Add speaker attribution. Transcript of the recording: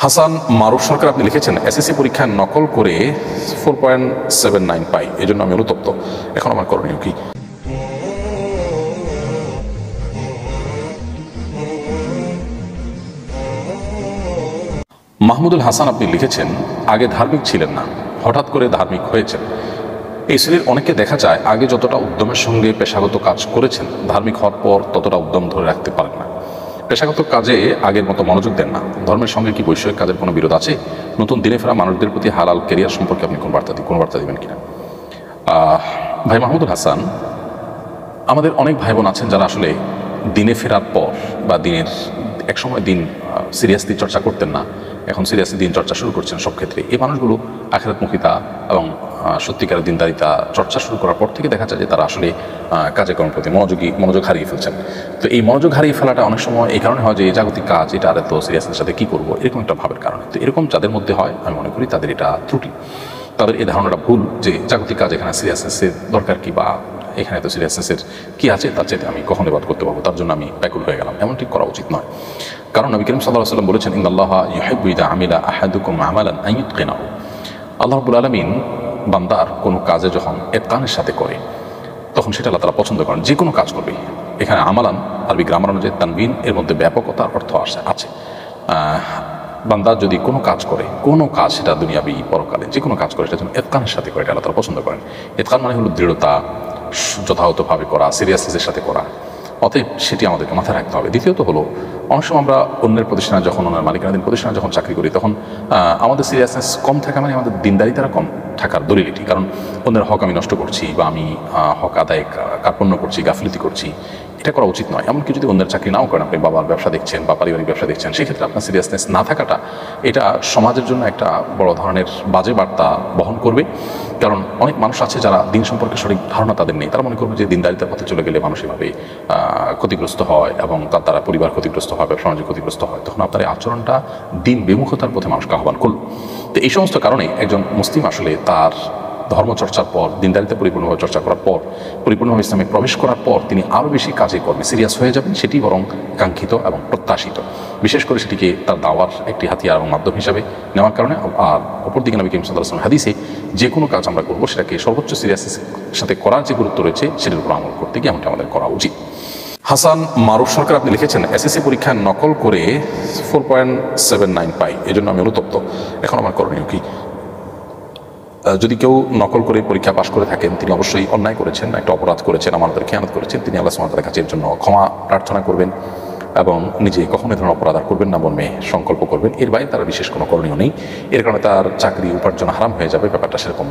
Speaker 1: হাসান মারুফ সরকার আপনি লিখেছেন এসএসসি পরীক্ষায় নকল করে 4.79 পাই, এই জন্য আমি অনুতপ্ত। এখন আমার করণীয় কি? মাহমুদুল হাসান আপনি লিখেছেন আগে ধার্মিক ছিলেন না, হঠাৎ করে ধার্মিক হয়েছেন। এই শ্রেণীর অনেকে দেখা যায় আগে যতটা উদ্যমের সঙ্গে পেশাগত কাজ করেছেন, ধার্মিক হওয়ার পর ততটা উদ্যম ধরে রাখতে পারেন না। পেশাগত কাজে আগের মতো মনোযোগ দেন না। ধর্মের সঙ্গে কি বৈষয়িক কাজের কোনো বিরোধ আছে? নতুন দিনে ফেরা মানুষদের প্রতি হালাল কেরিয়ার সম্পর্কে আপনি কোন বার্তা দিবেন কিনা? ভাই মাহমুদুল হাসান, আমাদের অনেক ভাই বোন আছেন যারা আসলে দিনে ফেরার পর বা দিনের এক সময় দিন সিরিয়াসলি চর্চা করতেন না, এখন সিরিয়াসলি দিন চর্চা শুরু করছেন। সব ক্ষেত্রে এই মানুষগুলো আখিরাতমুখিতা এবং সত্যিকারের দিনদারিতা চর্চা শুরু করার পর থেকে দেখা যায় যে তারা আসলে কাজকর্মের প্রতি মনোযোগ হারিয়ে ফেলছেন। তো এই মনোযোগ হারিয়ে ফেলাটা অনেক সময় এই কারণে হয় যে জাগতিক কাজ, এটা আর এত সিরিয়াসের সাথে কী করবো, এরকম একটা ভাবের কারণে। তো এরকম যাদের মধ্যে হয়, আমি মনে করি তাদের এটা ত্রুটি, তাদের এই ধারণাটা ভুল যে জাগতিক কাজ এখানে সিরিয়াসনেসের দরকার কি, বা এখানে তো সিরিয়াসনেসের কী আছে, তার চাইতে আমি কখন এবার করতে পারবো, তার জন্য আমি ব্যাকুল হয়ে গেলাম, এমনটি করা উচিত নয়। কারণ নবী করিম সাল্লাল্লাহু আলাইহি ওয়াসাল্লাম বলেছেন, ইন্নাল্লাহা ইউহিব্বু ইযা আমিলা আহাদুকুম আমালান আন ইউতকিনাহু। আল্লাহ রাব্বুল আলামিন বান্দার কোনো কাজে যখন ইতকানের সাথে করে, তখন সেটা আল্লাহ তাআলা পছন্দ করেন। যে কোনো কাজ করবে, এখানে আমালান আরবি গ্রামার অনুযায়ী তানবিন, এর মধ্যে ব্যাপকতার অর্থ আছে। বান্দা যদি কোনো কাজ করে, কোনো কাজ সেটা দুনিয়াবি পরকালে যে কোনো কাজ করে, সেটা যেন ইতকানের সাথে করে, এটা আল্লাহ তাআলা পছন্দ করেন। ইতকান মানে হলো দৃঢ়তা, যথাযথভাবে করা, সিরিয়াসনেসের সাথে করা। অতএব সেটি আমাদেরকে মাথায় রাখতে হবে। দ্বিতীয়ত হলো, অনেক সময় আমরা অন্যের প্রতিষ্ঠানে যখন, অন্যের মালিকানাধীন প্রতিষ্ঠানে যখন চাকরি করি, তখন আমাদের সিরিয়াসনেস কম থাকা মানে আমাদের দিনদারিতারা কম থাকার দলিলিটি। কারণ অন্যের হক আমি নষ্ট করছি, বা আমি হক আদায় কার্পণ্য করছি, গাফিলতি করছি, এটা করা উচিত নয়। এমনকি যদি অন্যের চাকরি নাও করেন, আপনি বাবার ব্যবসা দেখছেন বা পারিবারিক ব্যবসা দেখছেন, সেক্ষেত্রে আপনার সিরিয়াসনেস না থাকাটা, এটা সমাজের জন্য একটা বড় ধরনের বাজে বার্তা বহন করবে। কারণ অনেক মানুষ আছে যারা দিন সম্পর্কে সঠিক ধারণা তাদের নেই, তারা মনে করবে যে দিনদারিতার পথে চলে গেলে মানুষ এভাবে ক্ষতিগ্রস্ত হয় এবং তার দ্বারা পরিবার ক্ষতিগ্রস্ত হয়, ব্যবসা বাণিজ্য ক্ষতিগ্রস্ত হয়। তখন আপনার এই আচরণটা দিন বিমুখতার পথে মানুষকে আহ্বান করল। তো এই সমস্ত কারণে একজন মুসলিম আসলে তার ধর্মচর্চার পর, দিনদারিতা পরিপূর্ণভাবে চর্চা করার পর, পরিপূর্ণভাবে ইসলামে প্রবেশ করার পর তিনি আরও বেশি কাজে কর্মে সিরিয়াস হয়ে যাবেন। সেটি বরং কাঙ্ক্ষিত এবং প্রত্যাশিত, বিশেষ করে সেটিকে তার দাওয়ার একটি হাতিয়ার এবং মাধ্যম হিসাবে নেওয়ার কারণে। আর অপরদিকে নবী করিম সাল্লাল্লাহু আলাইহি ওয়াসাল্লাম হাদিসে যে কোনো কাজ আমরা করবো, সেটাকে সর্বোচ্চ সিরিয়াসের সাথে করার যে গুরুত্ব রয়েছে, সেটার উপর আমল করতে গিয়ে এমনটা আমাদের করা উচিত। হাসান মারুফ সরকার আপনি লিখেছেন এসএসসি পরীক্ষায় নকল করে 4.79 পাই, এই জন্য আমি অনুতপ্ত। এখন আমার করণীয় কি? যদি কেউ নকল করে পরীক্ষা পাশ করে থাকেন, তিনি অবশ্যই অন্যায় করেছেন, একটা অপরাধ করেছেন, আমাদের খেয়ানত করেছেন। তিনি আল্লাহ সুবহানাহু ওয়া তাআলার কাছে এর জন্য ক্ষমা প্রার্থনা করবেন এবং নিজে কখনো এ ধরনের অপরাধ আর করবেন না মর্মে সংকল্প করবেন। এর বাইরে তার বিশেষ কোনো করণীয় নেই। এর কারণে তার চাকরি উপার্জন হারাম হয়ে যাবে, ব্যাপারটা সেরকম।